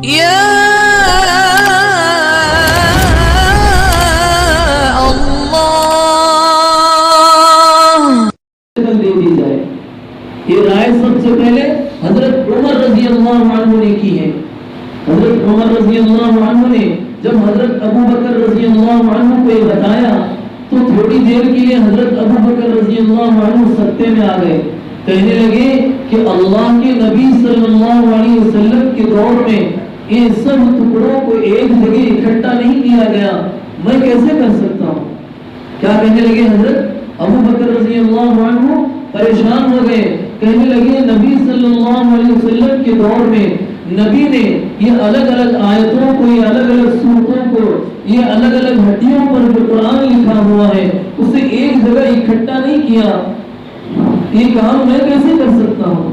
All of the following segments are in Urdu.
یا دے دی جائے. یہ رائے سب سے پہلے حضرت عمر رضی اللہ عنہ نے کی ہے. حضرت عمر رضی اللہ عنہ نے جب حضرت ابو بکر رضی اللہ عنہ کو یہ بتایا تو تھوڑی دیر کے لیے حضرت ابو بکر رضی اللہ عنہ سکتے میں آ گئے. کہنے لگے کہ اللہ کے نبی صلی اللہ علیہ وسلم کے دور میں یہ سب ٹکڑوں کو ایک جگہ اکٹھا نہیں کیا گیا, میں کیسے کر سکتا ہوں. کیا کہنے لگے حضرت ابو بکر رضی اللہ عنہ پریشان ہو گئے. کہنے لگے نبی صلی اللہ علیہ وسلم کے دور میں نبی نے یہ الگ الگ آیتوں کو, یہ الگ الگ سورتوں کو, یہ الگ الگ ہڈیوں پر جو قرآن لکھا ہوا ہے اسے ایک جگہ اکٹھا نہیں کیا. یہ کام میں کیسے کر سکتا ہوں.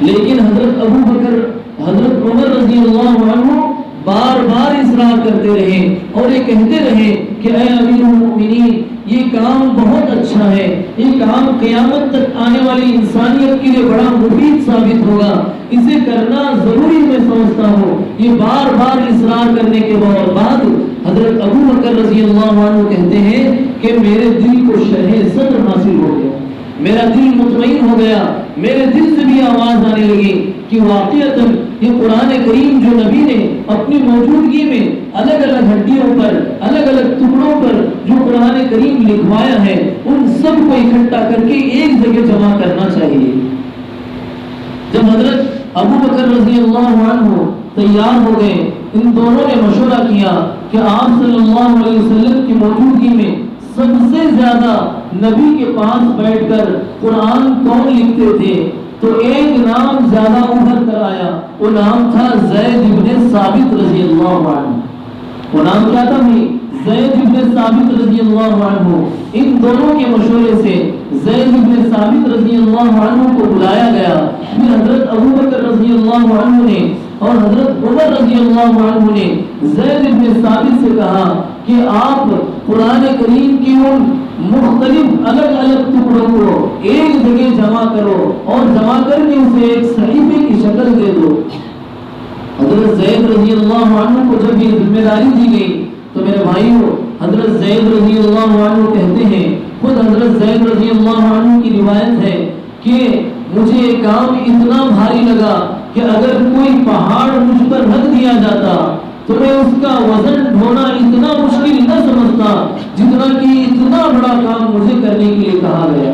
لیکن حضرت ابو بکر, حضرت عمر رضی اللہ عنہ بار بار اصرار کرتے رہے اور یہ کہتے رہے کہ اے امیر المؤمنین یہ کام بہت اچھا ہے, یہ کام قیامت تک آنے والی انسانیت کے لیے بڑا مفید ثابت ہوگا, اسے کرنا ضروری میں سمجھتا ہوں. یہ بار بار اصرار کرنے کے بعد حضرت ابو بکر رضی اللہ عنہ کہتے ہیں کہ میرے دل کو شرح صدر حاصل ہو گیا, میرا دل مطمئن ہو گیا, میرے دل سے بھی آواز آنے لگی کہ واقعتاً یہ قرآن کریم جو نبی نے اپنی موجودگی میں الگ الگ ہڈیوں پر, الگ الگ ٹکڑوں پر جو قرآن کریم لکھوایا ہے ان سب کو اکٹھا کر کے ایک جگہ جمع کرنا چاہیے. جب حضرت ابو بکر رضی اللہ عنہ تیار ہو گئے, ان دونوں نے مشورہ کیا کہ آپ صلی اللہ علیہ وسلم کی موجودگی میں سب سے زیادہ نبی کے پاس بیٹھ کر قرآن کون لکھتے تھے. تو ایک نام زیادہ ابھر کر آیا, وہ نام تھا زید ابن ثابت رضی اللہ عنہ. وہ نام کیا تھا بھائی؟ زید ابن ثابت رضی اللہ عنہ. ان دونوں کے مشورے سے زید ابن ثابت رضی اللہ عنہ کو بلایا گیا. پھر حضرت ابو بکر رضی اللہ عنہ نے اور حضرت عمر رضی اللہ عنہ نے زید ابن ثابت سے کہا کہ آپ قرآن کریم کی ان مختلف الگ الگ ٹکڑوں کو ایک جگہ جمع کرو اور جمع کر کے اسے ایک صحیفے کی شکل دے دو. حضرت زید رضی اللہ عنہ کو جب یہ ذمہ داری دی گئی تو میرے بھائیوں, حضرت زید رضی اللہ عنہ کہتے ہیں, خود حضرت زید رضی اللہ عنہ کی روایت ہے کہ مجھے یہ کام اتنا بھاری لگا کہ اگر کوئی پہاڑ مجھ پر رکھ دیا جاتا تو میں اس کا وزن ڈھونا اتنا مشکل نہ سمجھتا جتنا کہ اتنا بڑا کام مجھے کرنے کے لیے کہا گیا.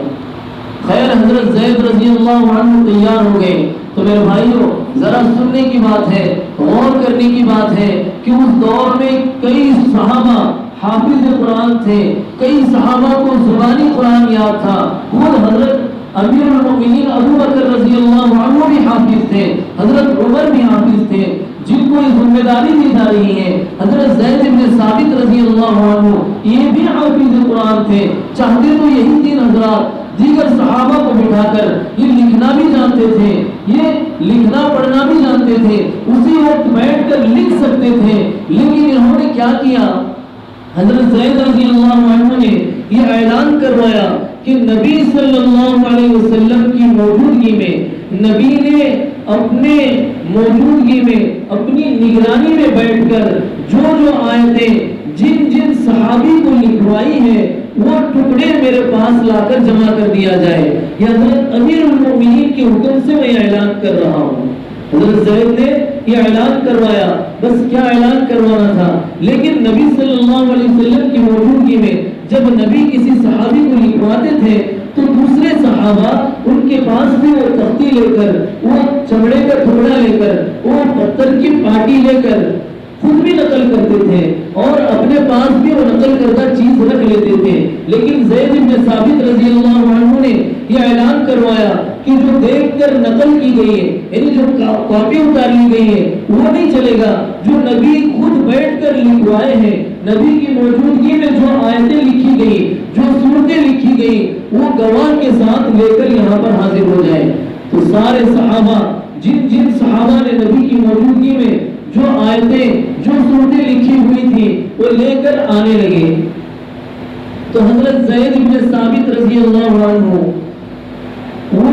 خیر حضرت زید رضی اللہ عنہ تیار ہو گئے. تو میرے بھائیوں ذرا سننے کی بات ہے, غور کرنے کی بات ہے کہ اس دور میں کئی صحابہ حافظ قرآن تھے, کئی صحابہ کو زبانی قرآن یاد تھا. خود حضرت امیر المؤمنین ابو بکر رضی اللہ عنہ بھی حافظ تھے, حضرت عمر بھی حافظ تھے, جن کو یہ ذمہ داری دی جا رہی ہے. حضرت زید بن ثابت رضی اللہ عنہ یہ بھی حافظ قرآن تھے. چاہتے تو یہی تین حضرات دیگر صحابہ کو بٹھا کر یہ لکھنا بھی جانتے تھے, یہ لکھنا پڑھنا بھی جانتے تھے, اسی وقت بیٹھ کر لکھ سکتے تھے. لیکن انہوں نے کیا کیا, حضرت زید رضی اللہ عنہ نے یہ اعلان کروایا کہ نبی صلی اللہ علیہ وسلم کی موجودگی میں, نبی نے اپنے موجودگی میں اپنی نگرانی میں بیٹھ کر جو آیتیں جن جن صحابی کو لکھوائی ہے وہ ٹکڑے میرے پاس لا کر جمع کر دیا جائے. یہ حضرت امیر المؤمنین کے حکم سے میں اعلان کر رہا ہوں. حضرت زید نے یہ اعلان کروایا, بس کیا اعلان کروانا تھا. لیکن نبی صلی اللہ علیہ وسلم کی موجودگی میں جب نبی کسی صحابی کو لکھواتے تھے تو دوسرے صحابہ ان کے پاس بھی وہ تختی لے کر, وہ چمڑے کا ٹکڑا لے کر, وہ پتھر کی پاٹی لے کر خود بھی نقل کرتے تھے اور اپنے پاس بھی وہ نقل کردہ چیز رکھ لیتے تھے. لیکن زید بن ثابت رضی اللہ عنہ نے یہ اعلان کروایا کہ جو دیکھ کر نقل کی گئی ہے, یعنی جو کاپی اتار لی گئی ہے وہ نہیں چلے گا. جو نبی خود بیٹھ کر لکھوائے ہیں, نبی کی موجودگی میں جو آیتیں لکھی گئی, جو سورتیں لکھی گئی, وہ گواہ کے ساتھ لے کر یہاں پر حاضر ہو جائے. تو سارے صحابہ, جن صحابہ نے نبی کی موجودگی میں جو آیتیں, جو سورتیں لکھی ہوئی تھی وہ لے کر آنے لگے. تو حضرت زید بن ثابت رضی اللہ عنہ وہ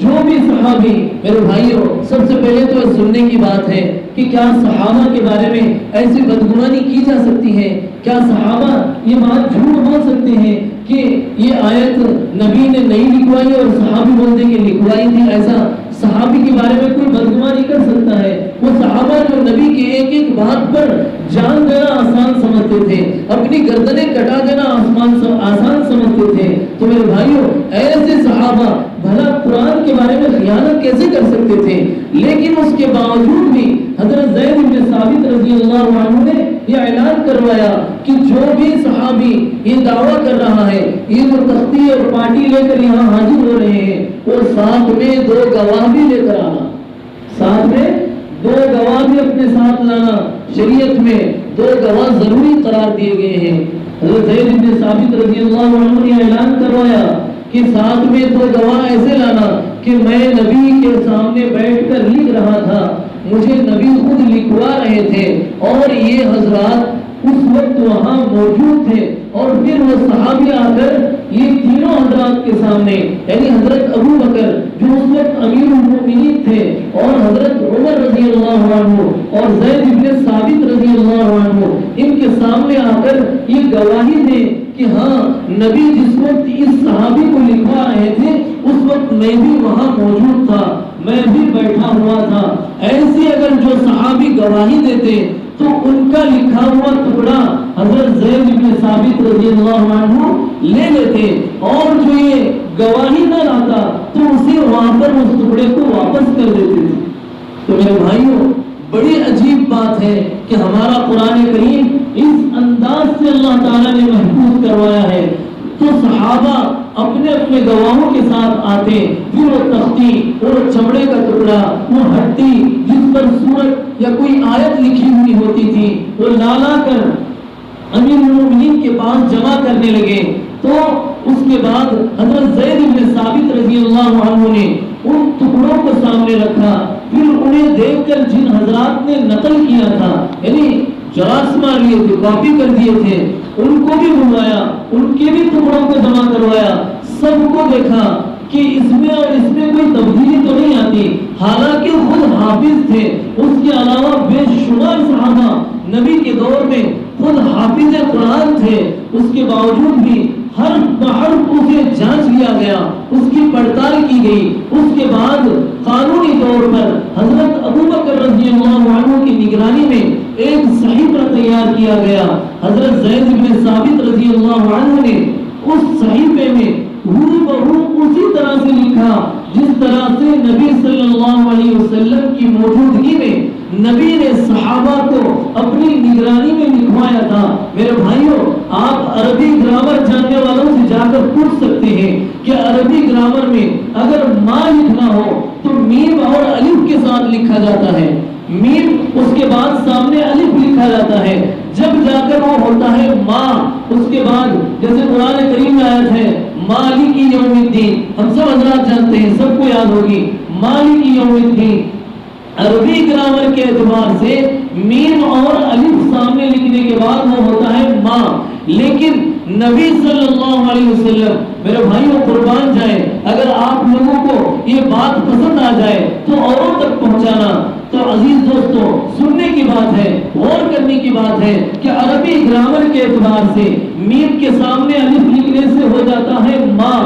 جو بھی صحابی، میرے بھائیوں سب سے پہلے تو سننے کی بات ہے کہ کیا صحابہ کے بارے میں ایسی بدگمانی کی جا سکتی ہے؟ کیا صحابہ یہ بات جھوٹ بول سکتے ہیں کہ یہ آیت نبی نے نہیں لکھوائی اور صحابی بولتے کہ لکھوائی تھی؟ ایسا صحابی کے بارے میں کوئی بدگمانی کر سکتا ہے؟ وہ صحابہ جو نبی کے ایک ایک بات پر جان دینا آسان سمجھتے تھے، اپنی گردنیں کٹا دینا آسان سمجھتے تھے، تو میرے بھائیوں ایسے صحابہ بھلا قرآن کے بارے میں خیانت کیسے کر سکتے تھے؟ لیکن اس کے باوجود بھی حضرت زید بن ثابت رضی اللہ عنہ نے یہ اعلان کروایا کہ جو بھی صحابی یہ دعویٰ کر رہا ہے، یہ جو تختی اور پارٹی لے کر یہاں حاضر ہو رہے ہیں، وہ ساتھ میں 2 گواہ بھی لے کر آنا، ساتھ میں 2 گواہ بھی اپنے ساتھ لانا۔ شریعت میں 2 گواہ ضروری قرار دیے گئے ہیں۔ حضرت زید بن ثابت رضی اللہ عنہ نے اعلان کروایا کہ ساتھ میں 2 گواہ ایسے لانا کہ میں نبی کے سامنے بیٹھ کر لکھ رہا تھا، مجھے نبی خود لکھوا رہے تھے اور یہ حضرات اس وقت وہاں موجود تھے، اور پھر وہ صحابی آ کر یہ تینوں حضرات کے سامنے، یعنی حضرت ابو بکر جو اس وقت امیر المؤمنین تھے، اور حضرت عمر رضی اللہ عنہ اور زید بن ثابت رضی اللہ عنہ، ان کے سامنے آ کر یہ گواہی دے کہ ہاں نبی جس وقت اس صحابی کو لکھوا رہے تھے اس وقت میں بھی وہاں موجود تھا، میں بھی بیٹھا ہوا تھا۔ ایسے اگر جو صحابی گواہی دیتے تو ان کا لکھا ہوا ٹکڑا حضرت زید بن ثابت رضی اللہ عنہ لے لیتے، اور جو یہ گواہی نہ لاتا تو اسے وہاں پر اس ٹکڑے کو واپس کر دیتے تھے۔ تو میرے بھائیوں بڑی عجیب بات ہے کہ ہمارا قرآن کریم اس انداز سے اللہ تعالیٰ نے محفوظ کروایا ہے۔ تو صحابہ اپنے اپنے گواہوں کے ساتھ آتے، پھر وہ تختی، وہ چمڑے کا ٹکڑا، وہ ہڈی جس پر سورت یا کوئی آیت لکھی ہوئی ہوتی تھی، وہ لا لا کر امیر المؤمنین کے پاس جمع کرنے لگے۔ تو اس کے بعد حضرت زید بن ثابت رضی اللہ عنہ نے ان ٹکڑوں کو سامنے رکھا، پھر انہیں دیکھ کر جن حضرات نے نقل کیا تھا، یعنی جراث مار لیے تھے، کاپی کر دیے تھے، ان کو بھی بلوایا، ان کے بھی ٹکڑوں کو جمع کروایا، سب کو دیکھا کہ اس میں اور اس میں کوئی تبدیلی تو نہیں آتی، حالانکہ خود حافظ تھے، اس کے علاوہ بے شمار صحابہ نبی کے دور میں خود حافظ قرآن تھے، اس کے باوجود بھی حرف بحرف اسے جانچ لیا گیا، اس کی پڑتال کی گئی۔ اس کے بعد قانونی طور پر حضرت ابو بکر رضی اللہ عنہ کی نگرانی میں ایک صحیفہ تیار کیا گیا۔ حضرت زید بن ثابت رضی اللہ عنہ نے اس صحیفے میں اسی طرح سے لکھا جس طرح سے نبی صلی اللہ علیہ وسلم کی موجودگی میں نبی نے صحابہ کو اپنی نگرانی میں لکھوایا تھا۔ میرے بھائیوں آپ عربی گرامر جاننے والوں سے جا کر پوچھ سکتے ہیں کہ عربی گرامر میں اگر ماں لکھنا ہو تو میم اور الف کے ساتھ لکھا جاتا ہے، میم اس کے بعد سامنے الف لکھا جاتا ہے، جب جا کر وہ ہوتا ہے ماں، اس کے بعد جیسے قرآن کریم میں آیت ہے مالک یوم الدین، ہم سب حضرات جانتے ہیں، سب کو یاد ہوگی مالک یوم الدین۔ عربی گرامر کے اعتبار سے میم اور الف سامنے لکھنے کے بعد وہ ہوتا ہے ماں، لیکن نبی صلی اللہ علیہ وسلم، میرے بھائیوں قربان جائیں، اگر آپ لوگوں کو یہ بات پسند آ جائے تو اوروں تک پہنچانا۔ تو عزیز دوستو سننے کی بات ہے، غور کرنے کی بات ہے کہ عربی گرامر کے اعتبار سے میم کے سامنے الف لکھنے سے ہو جاتا ہے ماں،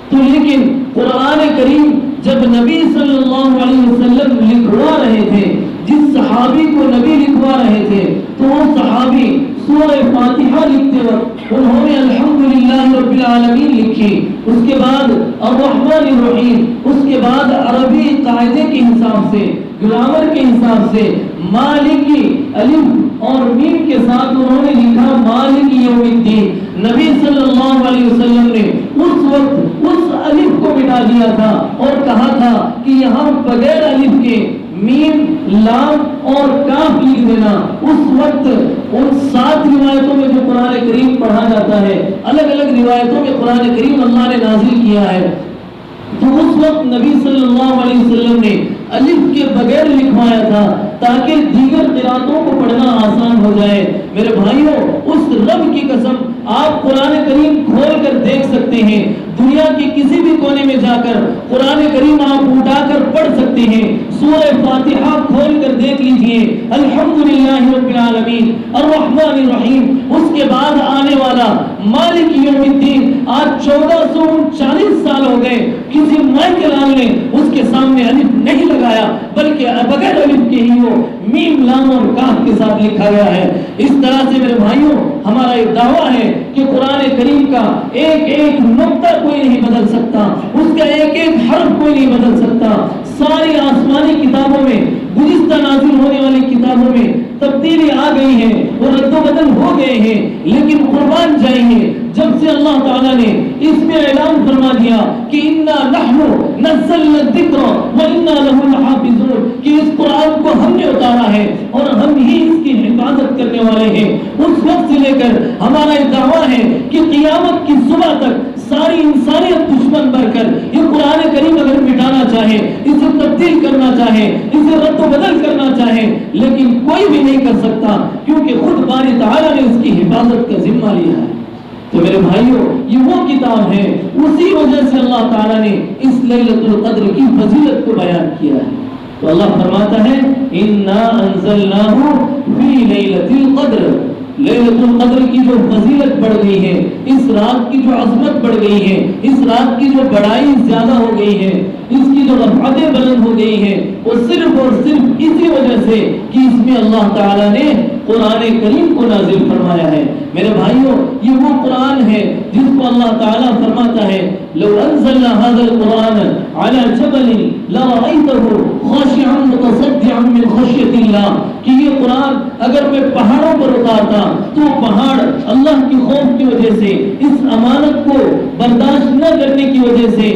تو لیکن قرآن کریم جب نبی صلی اللہ علیہ وسلم لکھوا رہے تھے، جس صحابی کو نبی لکھوا رہے تھے، تو وہ صحابی سورہ فاتحہ لکھتے وقت انہوں نے الحمدللہ رب العالمین لکھی، اس کے بعد الرحمن الرحیم، اس کے بعد عربی قاعدے کے حساب سے، گرامر کے حساب سے مالکی الف اور میم کے ساتھ انہوں نے لکھا مالک یوم الدین۔ نبی صلی اللہ علیہ وسلم نے اس وقت اس الف کو مٹا دیا تھا اور کہا تھا کہ یہاں بغیر الف کے میم، لام اور کاف لکھ دینا۔ اس وقت ان 7 روایتوں میں جو قرآن کریم پڑھا جاتا ہے، الگ الگ روایتوں میں قرآن کریم اللہ نے نازل کیا ہے، تو اس وقت نبی صلی اللہ علیہ وسلم نے الف کے بغیر لکھوایا تھا، تاکہ دیگر قراتوں کو پڑھنا آسان ہو جائے۔ میرے بھائیوں، اس رب کی قسم آپ قرآن کریم کھول کر دیکھ سکتے ہیں، دنیا کے کسی بھی کونے میں جا کر قرآن کریم آپ اٹھا کر پڑھ سکتے ہیں۔ سورہ فاتحہ کھول کر دیکھ لیجئے، الحمدللہ رب العالمین الرحمن الرحیم، اس کے بعد آنے والا مالک یوم الدین۔ آج 1439 سال ہو گئے، کسی مائیکل آن نے اس کے سامنے الف نہیں لگایا، بلکہ بغیر الف کے ہی وہ میم لام اور کاف کے ساتھ لکھا گیا ہے۔ اس طرح سے میرے بھائیوں، ہمارا ایک دعویٰ ہے کہ قرآن کریم کا ایک ایک نقطہ کوئی نہیں بدل سکتا، اس کا ایک ایک حرف کوئی نہیں بدل سکتا۔ ساری آسمانی کتابوں میں، گزشتہ نازل ہونے والی کتابوں میں تبدیلی آ گئی ہے اور رد و بدل ہو گئے ہیں، لیکن قربان جائیے جب سے اللہ تعالیٰ نے اس میں اعلان فرما دیا کہ انا نحن نزلنا الذکر وانا له لحافظون، کہ اس قرآن کو ہم نے اتارا ہے اور ہم ہی اس کی حفاظت کرنے والے ہیں، اس وقت سے لے کر ہمارا یہ دعویٰ ہے کہ قیامت کی صبح تک ساری انسانیت دشمن بن کر یہ قرآن کریم اگر مٹانا چاہے، اسے تبدیل کرنا چاہے، اسے رد و بدل کرنا چاہے، لیکن کوئی بھی نہیں کر سکتا، کیونکہ خود باری تعالیٰ نے اس کی حفاظت کا ذمہ لیا ہے۔ تو میرے بھائیوں، یہ وہ کتاب ہے، اسی وجہ سے اللہ تعالیٰ نے اس لیلۃ القدر کی فضیلت کو بیان کیا ہے۔ تو اللہ فرماتا ہے انا انزلناہ فی لیلۃ القدر، لیلۃ القدر کی جو فضیلت بڑھ گئی ہے، اس رات کی جو عظمت بڑھ گئی ہے، اس رات کی جو بڑائی زیادہ ہو گئی ہے، اس کی جو رفعتیں بلند ہو گئی ہیں، وہ صرف اور صرف اسی وجہ سے کہ اس میں اللہ تعالیٰ نے قرآن کریم کو نازل فرمایا ہے۔ میرے بھائیوں، یہ وہ قرآن ہے جس کو اللہ تعالیٰ فرماتا ہے لو انزلنا هذا القرآن على جبل لرأيته خاشعا متصدعا من خشية الله، کہ یہ قرآن اگر میں پہاڑوں پر اتارتا تو پہاڑ اللہ کے خوف کی وجہ سے، اس امانت کو برداشت نہ کرنے کی وجہ سے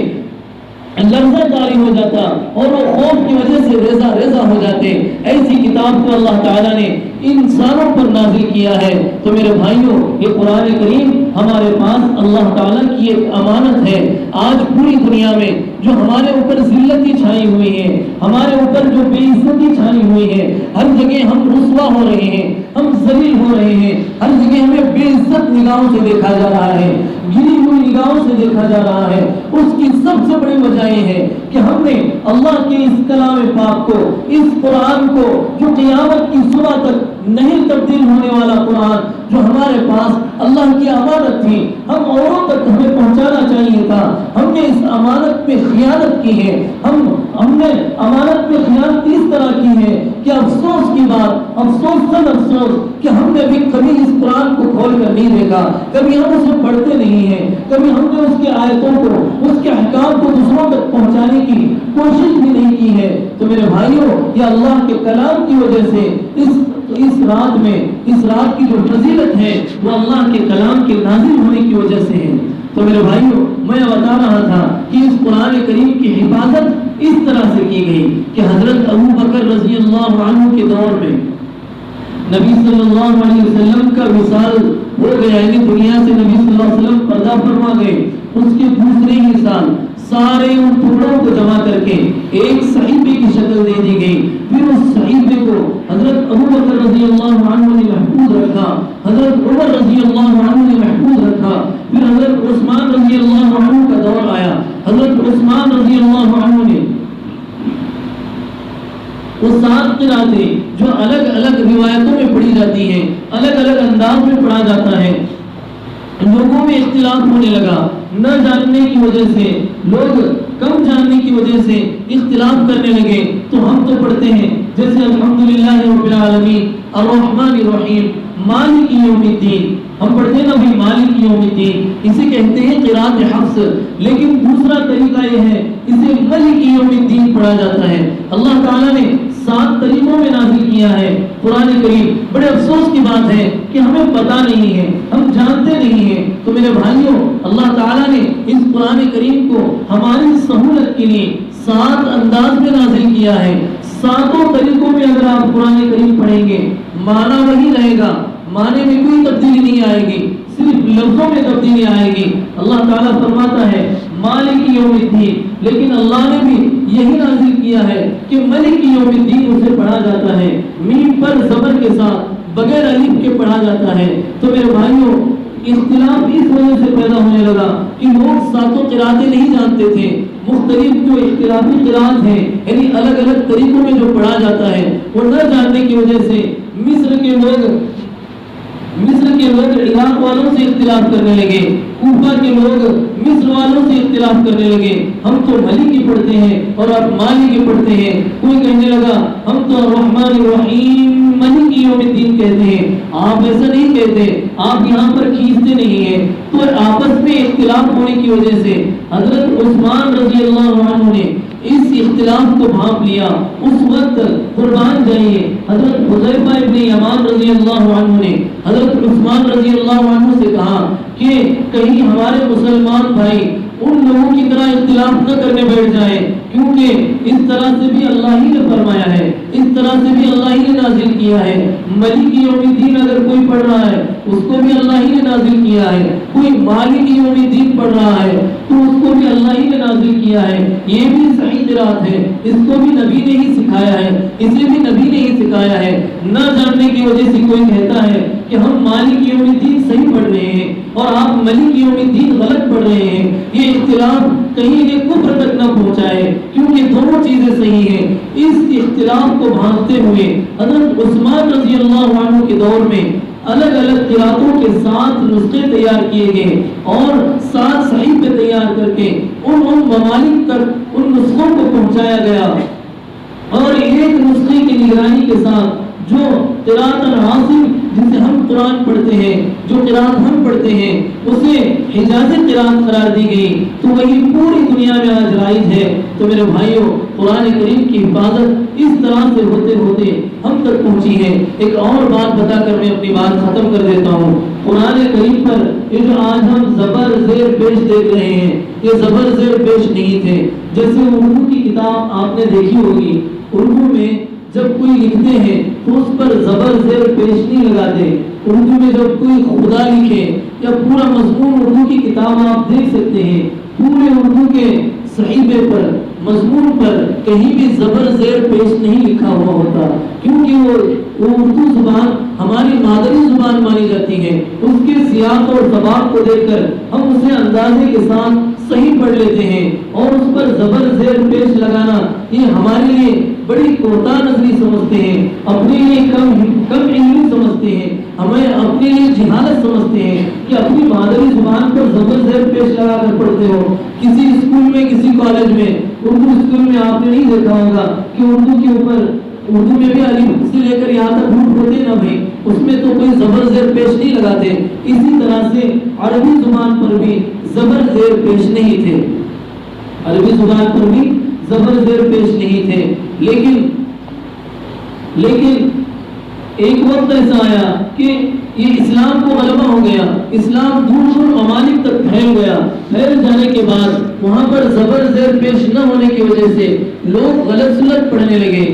لرزہ جاری ہو جاتا اور وہ خوف کی وجہ سے ریزہ ریزہ ہو جاتے۔ ایسی کتاب کو اللہ تعالیٰ نے انسانوں پر نازل کیا ہے۔ تو میرے بھائیوں، یہ قرآن کریم ہمارے پاس اللہ تعالیٰ کی ایک امانت ہے۔ آج پوری دنیا میں جو ہمارے اوپر ذلتی چھائی ہوئی ہے، ہمارے اوپر جو بے عزتی چھائی ہوئی ہے، ہر جگہ ہم رسوا ہو رہے ہیں، ہم ذلیل ہو رہے ہیں، ہر جگہ ہمیں بے عزت نگاہوں سے دیکھا جا رہا ہے، گری ہوئی نگاہوں سے دیکھا جا رہا ہے۔ اس کی سب سے بڑی وجہ یہ ہے کہ ہم نے اللہ کے اس کلام پاک کو، اس قرآن کو جو قیامت کی صبح تک نہیں تبدیل ہونے والا قرآن، جو ہمارے پاس اللہ کی امانت تھی، ہم اوروں تک ہمیں پہنچانا چاہیے تھا، ہم نے اس امانت میں خیانت کی ہے۔ ہم نے امانت میں خیانت اس طرح کی ہے کہ افسوس کی بات، افسوس سن افسوس کہ ہم نے بھی کبھی اس قرآن کو کھول کر نہیں دیکھا، کبھی ہم اسے پڑھتے نہیں ہیں، کبھی ہم نے اس کے آیتوں کو، اس کے احکام کو دوسروں تک پہنچانے کی کوشش بھی نہیں کی ہے۔ تو میرے بھائیوں، یہ اللہ کے کلام کی وجہ سے اس رات میں، اس رات کی جو فضیلت ہے وہ اللہ کے کلام کے نازل ہونے کی وجہ سے ہے۔ تو میرے بھائیوں، میں بتا رہا تھا کہ اس قرآن کریم کی حفاظت اس طرح سے کی گئی کہ حضرت ابو بکر رضی اللہ عنہ کے دور میں نبی صلی اللہ علیہ وسلم کا وصال ہو گیا، یعنی دنیا سے نبی صلی اللہ علیہ وسلم پردہ فرما گئے۔ اس کے دوسرے ہی سال سارے ان ٹکڑوں کو جمع کر کے ایک صحیفے کی شکل دے دی گئی۔ پھر اس صحیفے کو حضرت ابو بکر رضی اللہ عنہ نے محفوظ رکھا، حضرت عمر رضی اللہ عنہ نے محفوظ رکھا، پھر حضرت عثمان رضی اللہ عنہ کا دور آیا۔ حضرت عثمان رضی اللہ عنہ نے وہ 7 قراتیں جو الگ الگ روایتوں میں پڑھی جاتی ہیں، الگ الگ انداز میں پڑھا جاتا ہے، لوگوں میں اختلاف ہونے لگا، نہ جاننے کی وجہ سے، لوگ کم جاننے کی وجہ سے اختلاف کرنے لگے۔ تو ہم تو پڑھتے ہیں جیسے الحمدللہ رب العالمین الرحمن الرحیم مالک یوم الدین، ہم پڑھتے ہیں نا بھی مالک یوم الدین، اسے کہتے ہیں قرات حفص، لیکن دوسرا طریقہ یہ ہے اسے مالک یوم الدین پڑھا جاتا ہے۔ اللہ تعالیٰ نے 7 طریقوں میں نازل کیا ہے قرآن کریم۔ بڑے افسوس کی بات ہے کہ ہمیں پتہ نہیں ہے، ہم جانتے نہیں ہیں۔ تو میرے بھائیوں، اللہ تعالیٰ نے اس قرآن کریم کو ہماری سہولت کے لیے 7 انداز میں نازل کیا ہے۔ 7 طریقوں میں اگر آپ قرآن کریم پڑھیں گے، معنی وہی رہے گا، معنی میں کوئی تبدیلی نہیں آئے گی، صرف لفظوں میں تبدیلی آئے گی۔ اللہ تعالیٰ فرماتا ہے مالک یوم الدین، لیکن اللہ نے بھی یہی نازل کیا ہے کہ ملک یوم الدین اسے پڑھا جاتا ہے، میم پر زبر کے ساتھ بغیر الف کے پڑھا جاتا ہے۔ تو میرے بھائیوں اختلاف اس وجہ سے پیدا ہونے لگا کہ لوگ ساتوں قراتیں نہیں جانتے تھے، مختلف جو اختلافی قرات ہیں یعنی الگ الگ طریقوں میں جو پڑھا جاتا ہے وہ نہ جاننے کی وجہ سے مصر کے لوگ عراق والوں سے اختلاف کرنے لگے، کوفہ کے لوگ مصر والوں سے اختلاف کرنے لگے، ہم تو ملک کی پڑھتے ہیں اور آپ مالک کی پڑھتے ہیں۔ کوئی کہنے لگا ہم تو الرحمن الرحیم مالک یوم الدین کہتے ہیں، آپ ایسا نہیں کہتے، آپ یہاں پر کھینچتے نہیں ہیں۔ تو آپس میں اختلاف ہونے کی وجہ سے حضرت عثمان رضی اللہ عنہ نے اس اختلاف کو بھانپ لیا۔ اس وقت قربان جائیے حضرت حذیفہ ابن یمان رضی اللہ عنہ نے حضرت عثمان رضی اللہ عنہ سے کہا کہ کہیں ہمارے مسلمان بھائی ان لوگوں کی طرح اختلاف نہ کرنے بیٹھ جائیں، کیونکہ اس طرح سے بھی اللہ ہی نے فرمایا ہے، اس طرح سے بھی اللہ ہی نے نازل کیا ہے۔ ملک یوم الدین اگر کوئی پڑھ رہا ہے اس کو بھی اللہ ہی نے نازل کیا ہے، کوئی مالک یوم الدین پڑھ رہا ہے تو اس کو بھی اللہ ہی نے نازل کیا ہے۔ یہ بھی صحیح قرات ہے، اس کو بھی نبی نے ہی سکھایا ہے، اسے بھی نبی نے ہی سکھایا ہے۔ نہ جاننے کی وجہ سے کوئی کہتا ہے کہ ہم مالک یوم الدین صحیح پڑھ رہے ہیں اور آپ ملک یوم الدین غلط پڑھ رہے ہیں، یہ اختلاف کہیں یہ کفر تک نہ پہنچائے، کیونکہ دونوں چیزیں صحیح ہیں۔ اس اختلاف کو بھانپتے ہوئے حضرت عثمان رضی اللہ عنہ کے دور میں الگ الگ قراتوں کے ساتھ نسخے تیار کیے گئے اور 7 صحیفے تیار کر کے ان ممالک تک ان نسخوں کو پہنچایا گیا، اور ایک نسخے کی نگرانی کے ساتھ جو قرات الحاصل جسے ہم قرآن پڑھتے ہیں، جو قرات ہم پڑھتے ہیں اسے حجازی قرات قرار دی گئی، تو وہی پوری دنیا میں آج رائج ہے۔ تو میرے بھائیوں قرآن کریم کی حفاظت اس طرح سے ہوتے ہوتے ہم تک پہنچی ہے۔ ایک اور بات بتا کر میں اپنی بات ختم کر دیتا ہوں۔ قرآن کریم پر یہ جو آج ہم زبر زیر پیش دیکھ رہے ہیں یہ زبر زیر پیش نہیں تھے۔ جیسے اردو کی کتاب آپ نے دیکھی ہوگی، اردو میں جب کوئی لکھتے ہیں تو اس پر زبر زیر پیش نہیں لگاتے۔ اردو میں جب کوئی خدا لکھے یا پورا مضمون اردو کی کتاب آپ دیکھ سکتے ہیں، پورے اردو کے صحیفے پر مضمون پر کہیں بھی زبر زیر پیش نہیں لکھا ہوا ہوتا، کیونکہ وہ اردو زبان ہماری مادری زبان مانی جاتی ہے۔ اس کے سیاق اور سباق کو دیکھ کر ہم اسے اندازے کے ساتھ صحیح پڑھ لیتے ہیں، اور اس پر زبر زیر پیش لگانا یہ ہمارے لیے بڑی کوتاہ نظری سمجھتے ہیں، اپنے لیے کم علمی سمجھتے ہیں، ہمیں اپنے لیے جہالت سمجھتے ہیں کہ اپنی مادری زبان پر زبر زیر پیش لگا کر پڑھتے ہو۔ کسی اسکول میں کسی کالج میں اردو اسکول میں آپ نے نہیں دیکھا ہوگا کہ اردو کے اوپر اردو میں بھی الف سے لے کر یہاں تک حروف ہوتے نا بھائی، اس میں تو کوئی زبر زیر پیش نہیں لگاتے۔ اسی طرح سے عربی زبان پر بھی زبر زیر پیش نہیں تھے، عربی زبان پر بھی زبر زیر پیش نہیں تھے، لیکن ایک وقت ایسا آیا کہ یہ اسلام کو غلبہ ہو گیا، اسلام دور دور ممالک تک پھیل گیا۔ پھیل جانے کے بعد وہاں پر زبر زیر پیش نہ ہونے کی وجہ سے لوگ غلط سلط پڑھنے لگے،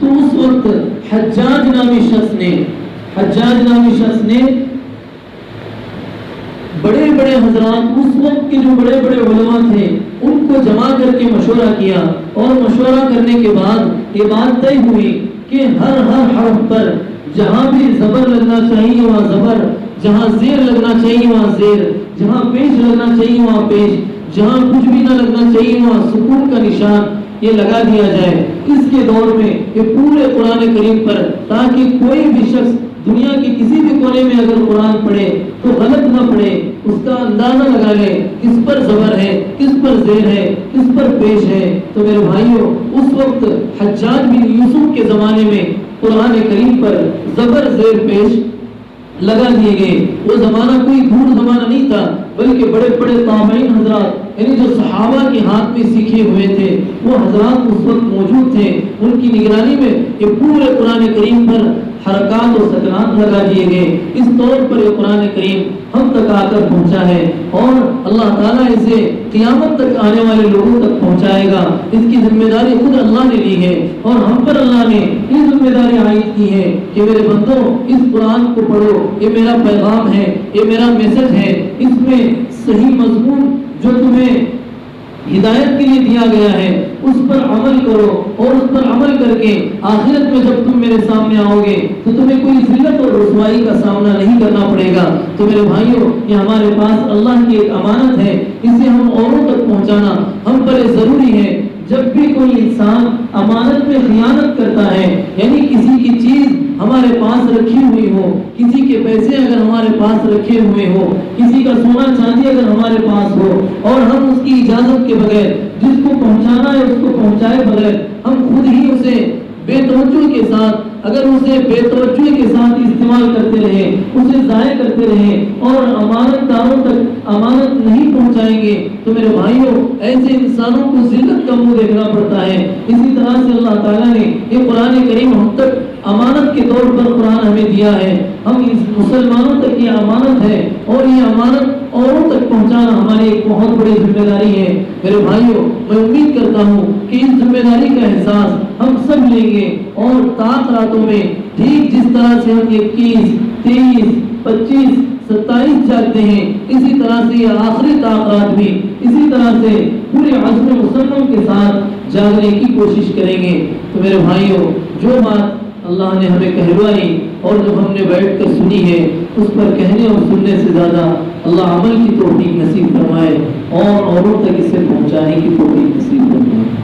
تو اس وقت حجاج نامی شخص نے بڑے بڑے حضرات، اس وقت کے جو بڑے بڑے علماء تھے ان کو جمع کر کے مشورہ کیا، اور مشورہ کرنے کے بعد یہ بات طے ہوئی کہ ہر حرف پر جہاں بھی زبر لگنا چاہیے وہاں زبر، جہاں زیر لگنا چاہیے وہاں زیر، جہاں پیش لگنا چاہیے وہاں پیش، جہاں کچھ بھی نہ لگنا چاہیے وہاں سکون کا نشان یہ لگا دیا جائے۔ اس کے دور میں یہ پورے قرآن کریم پر، تاکہ کوئی بھی شخص دنیا کے کسی بھی کونے میں اگر قرآن پڑھے تو غلط نہ پڑھے، اس کا اندازہ لگا لے کس پر زبر ہے، کس پر زیر ہے، کس پر پیش ہے۔ تو میرے بھائیوں اس وقت حجاج بن یوسف کے زمانے میں قرآن کریم پر زبر زیر پیش لگا دیے گئے۔ وہ زمانہ کوئی دور زمانہ نہیں تھا، بلکہ بڑے بڑے تابعین حضرات، یعنی جو صحابہ کے ہاتھ میں سیکھے ہوئے تھے وہ حضرات اس وقت موجود تھے، ان کی نگرانی میں یہ پورے قرآن کریم پر حرکات و سکنات لگا دیے گئے۔ اس طور پر یہ قرآن کریم ہم تک آ کر پہنچا ہے، اور اللہ تعالیٰ اسے قیامت تک آنے والے لوگوں تک پہنچائے گا۔ اس کی ذمہ داری خود اللہ نے لی ہے، اور ہم پر اللہ نے یہ ذمہ داری عائد کی ہے کہ میرے بندوں اس قرآن کو پڑھو، یہ میرا پیغام ہے، یہ میرا میسج ہے، اس میں صحیح مضمون جو تمہیں ہدایت کے لیے دیا گیا ہے اس پر عمل کرو، اور اس پر عمل کر کے آخرت میں جب تم میرے سامنے آؤ گے تو تمہیں کوئی ذلت اور رسوائی کا سامنا نہیں کرنا پڑے گا۔ تو میرے بھائیوں، یہ ہمارے پاس اللہ کی ایک امانت ہے، اسے ہم اوروں تک پہنچانا ہم پر ضروری ہے۔ جب بھی کوئی انسان امانت میں خیانت کرتا ہے، یعنی کسی کی چیز ہمارے پاس رکھی ہوئی ہو، کسی کے پیسے اگر ہمارے پاس رکھے ہوئے ہو، کسی کا سونا چاندی اگر ہمارے پاس ہو، اور ہم اس کی اجازت کے بغیر جس کو پہنچانا ہے اس کو پہنچائے بغیر ہم خود ہی اسے بے توجہ کے ساتھ، اگر اسے بے توجہ کے ساتھ استعمال کرتے رہے، اسے ضائع کرتے رہے اور امانت داروں تک امانت نہیں پہنچائیں گے تو میرے بھائیوں ایسے انسانوں کو ذلت کا منہ دیکھنا پڑتا ہے۔ اسی طرح سے اللہ تعالیٰ نے یہ قرآن کریم ہم تک امانت کے طور پر قرآن ہمیں دیا ہے، ہم اس مسلمانوں تک یہ امانت ہے، اور یہ امانت اوروں تک پہنچانا ہماری ایک بہت بڑی ذمہ داری ہے۔ میرے بھائیوں، میں امید کرتا ہوں کہ اس ذمہ داری کا احساس ہم سب لیں گے، اور طاق راتوں میں ٹھیک جس طرح سے ہم 21، 23، 25، 27 جاگتے ہیں، اسی طرح سے یہ آخری طاق رات بھی اسی طرح سے پورے عزم مسلم کے ساتھ جاگنے کی کوشش کریں گے۔ تو میرے بھائیوں، جو بات اللہ نے ہمیں کہلوائی اور جو ہم نے بیٹھ کر سنی ہے، اس پر کہنے اور سننے سے زیادہ اللہ عمل کی توفیق نصیب فرمائے اور اوروں تک اسے پہنچانے کی توفیق نصیب فرمائے۔